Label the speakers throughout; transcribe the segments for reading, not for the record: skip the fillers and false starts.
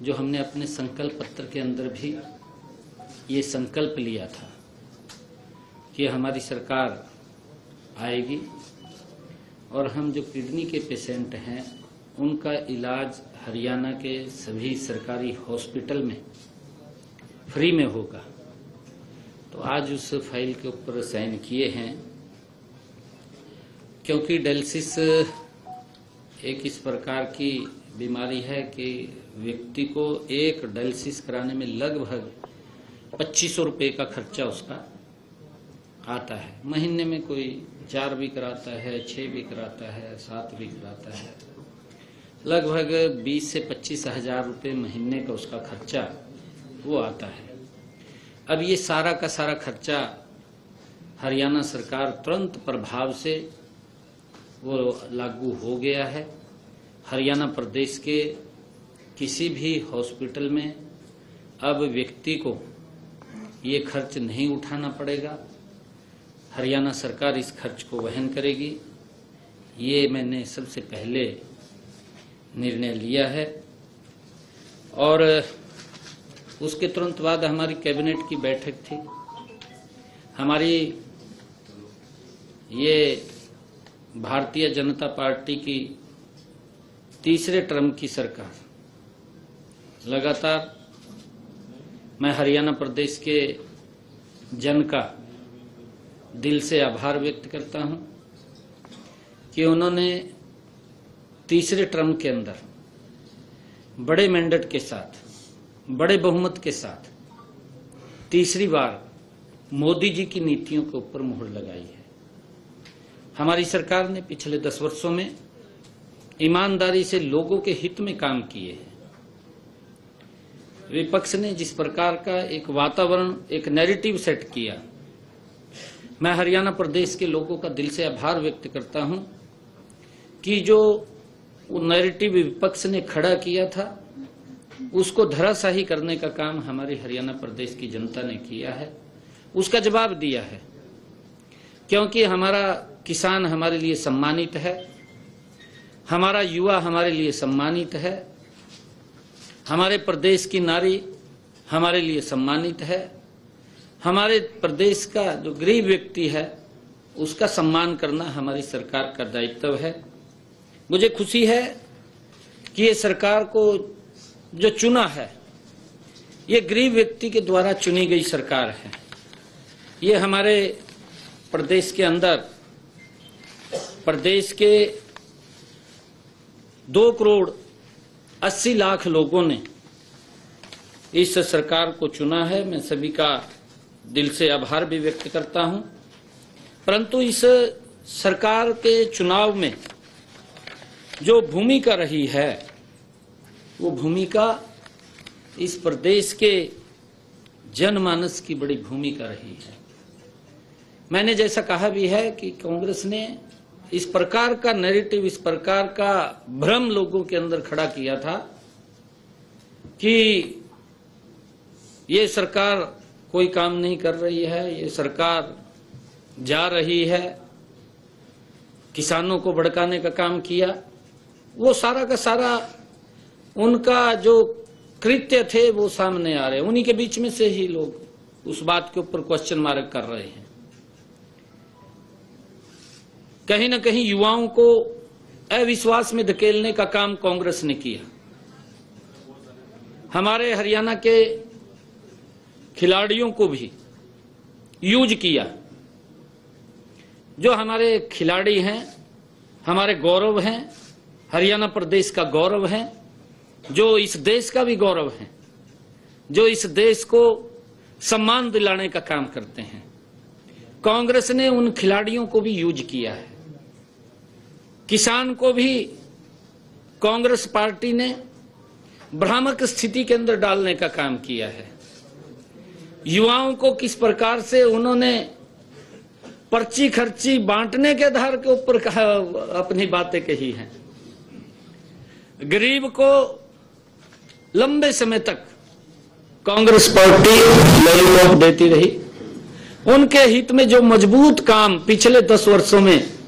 Speaker 1: जो हमने अपने संकल्प पत्र के अंदर भी ये संकल्प लिया था कि हमारी सरकार आएगी और हम जो किडनी के पेशेंट हैं उनका इलाज हरियाणा के सभी सरकारी हॉस्पिटल में फ्री में होगा। तो आज उस फाइल के ऊपर साइन किए हैं, क्योंकि डायलिसिस एक इस प्रकार की बीमारी है कि व्यक्ति को एक डायलिसिस कराने में लगभग 2500 रुपये का खर्चा उसका आता है। महीने में कोई 4 भी कराता है, 6 भी कराता है, 7 भी कराता है, लगभग 20 से 25 हजार रुपये महीने का उसका खर्चा वो आता है। अब ये सारा का सारा खर्चा हरियाणा सरकार तुरंत प्रभाव से वो लागू हो गया है। हरियाणा प्रदेश के किसी भी हॉस्पिटल में अब व्यक्ति को ये खर्च नहीं उठाना पड़ेगा, हरियाणा सरकार इस खर्च को वहन करेगी। ये मैंने सबसे पहले निर्णय लिया है। और उसके तुरंत बाद हमारी कैबिनेट की बैठक थी। हमारी ये भारतीय जनता पार्टी की तीसरे टर्म की सरकार, लगातार मैं हरियाणा प्रदेश के जन का दिल से आभार व्यक्त करता हूं कि उन्होंने तीसरे टर्म के अंदर बड़े मैंडेट के साथ, बड़े बहुमत के साथ तीसरी बार मोदी जी की नीतियों के ऊपर मुहर लगाई है। हमारी सरकार ने पिछले 10 वर्षों में ईमानदारी से लोगों के हित में काम किए हैं। विपक्ष ने जिस प्रकार का एक वातावरण, एक नैरेटिव सेट किया, मैं हरियाणा प्रदेश के लोगों का दिल से आभार व्यक्त करता हूं कि जो वो नैरेटिव विपक्ष ने खड़ा किया था उसको धराशायी करने का काम हमारे हरियाणा प्रदेश की जनता ने किया है, उसका जवाब दिया है। क्योंकि हमारा किसान हमारे लिए सम्मानित है, हमारा युवा हमारे लिए सम्मानित है, हमारे प्रदेश की नारी हमारे लिए सम्मानित है, हमारे प्रदेश का जो गरीब व्यक्ति है उसका सम्मान करना हमारी सरकार का दायित्व है। मुझे खुशी है कि ये सरकार को जो चुना है ये गरीब व्यक्ति के द्वारा चुनी गई सरकार है। ये हमारे प्रदेश के अंदर, प्रदेश के 2,80,00,000 लोगों ने इस सरकार को चुना है। मैं सभी का दिल से आभार भी व्यक्त करता हूं। परंतु इस सरकार के चुनाव में जो भूमिका रही है वो भूमिका इस प्रदेश के जनमानस की बड़ी भूमिका रही है। मैंने जैसा कहा भी है कि कांग्रेस ने इस प्रकार का नैरेटिव, इस प्रकार का भ्रम लोगों के अंदर खड़ा किया था कि ये सरकार कोई काम नहीं कर रही है, ये सरकार जा रही है, किसानों को भड़काने का काम किया। वो सारा का सारा उनका जो कृत्य थे वो सामने आ रहे हैं। उन्हीं के बीच में से ही लोग उस बात के ऊपर क्वेश्चन मार्क कर रहे हैं। कहीं ना कहीं युवाओं को अविश्वास में धकेलने का काम कांग्रेस ने किया। हमारे हरियाणा के खिलाड़ियों को भी यूज किया। जो हमारे खिलाड़ी हैं, हमारे गौरव हैं, हरियाणा प्रदेश का गौरव है, जो इस देश का भी गौरव है, जो इस देश को सम्मान दिलाने का काम करते हैं। कांग्रेस ने उन खिलाड़ियों को भी यूज किया है। किसान को भी कांग्रेस पार्टी ने भ्रामक स्थिति के अंदर डालने का काम किया है। युवाओं को किस प्रकार से उन्होंने पर्ची खर्ची बांटने के आधार के ऊपर अपनी बातें कही हैं। गरीब को लंबे समय तक कांग्रेस पार्टी लॉलीपॉप देती रही। उनके हित में जो मजबूत काम पिछले 10 वर्षों में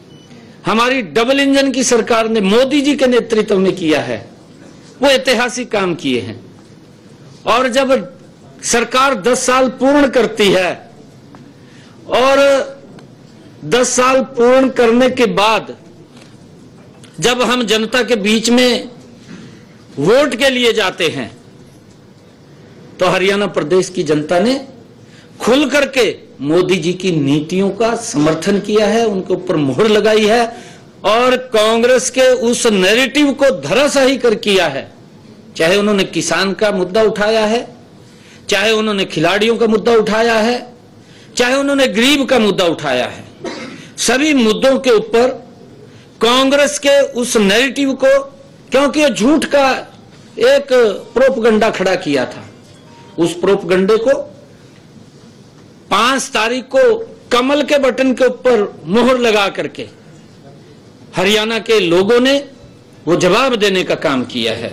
Speaker 1: हमारी डबल इंजन की सरकार ने मोदी जी के नेतृत्व में किया है, वो ऐतिहासिक काम किए हैं। और जब सरकार 10 साल पूर्ण करती है और 10 साल पूर्ण करने के बाद जब हम जनता के बीच में वोट के लिए जाते हैं तो हरियाणा प्रदेश की जनता ने खुल करके मोदी जी की नीतियों का समर्थन किया है, उनके ऊपर मोहर लगाई है और कांग्रेस के उस नैरेटिव को धराशायी कर किया है। चाहे उन्होंने किसान का मुद्दा उठाया है, चाहे उन्होंने खिलाड़ियों का मुद्दा उठाया है, चाहे उन्होंने गरीब का मुद्दा उठाया है, सभी मुद्दों के ऊपर कांग्रेस के उस नैरेटिव को, क्योंकि झूठ का एक प्रोपगंडा खड़ा किया था, उस प्रोपगंडे को 5 तारीख को कमल के बटन के ऊपर मोहर लगा करके हरियाणा के लोगों ने वो जवाब देने का काम किया है।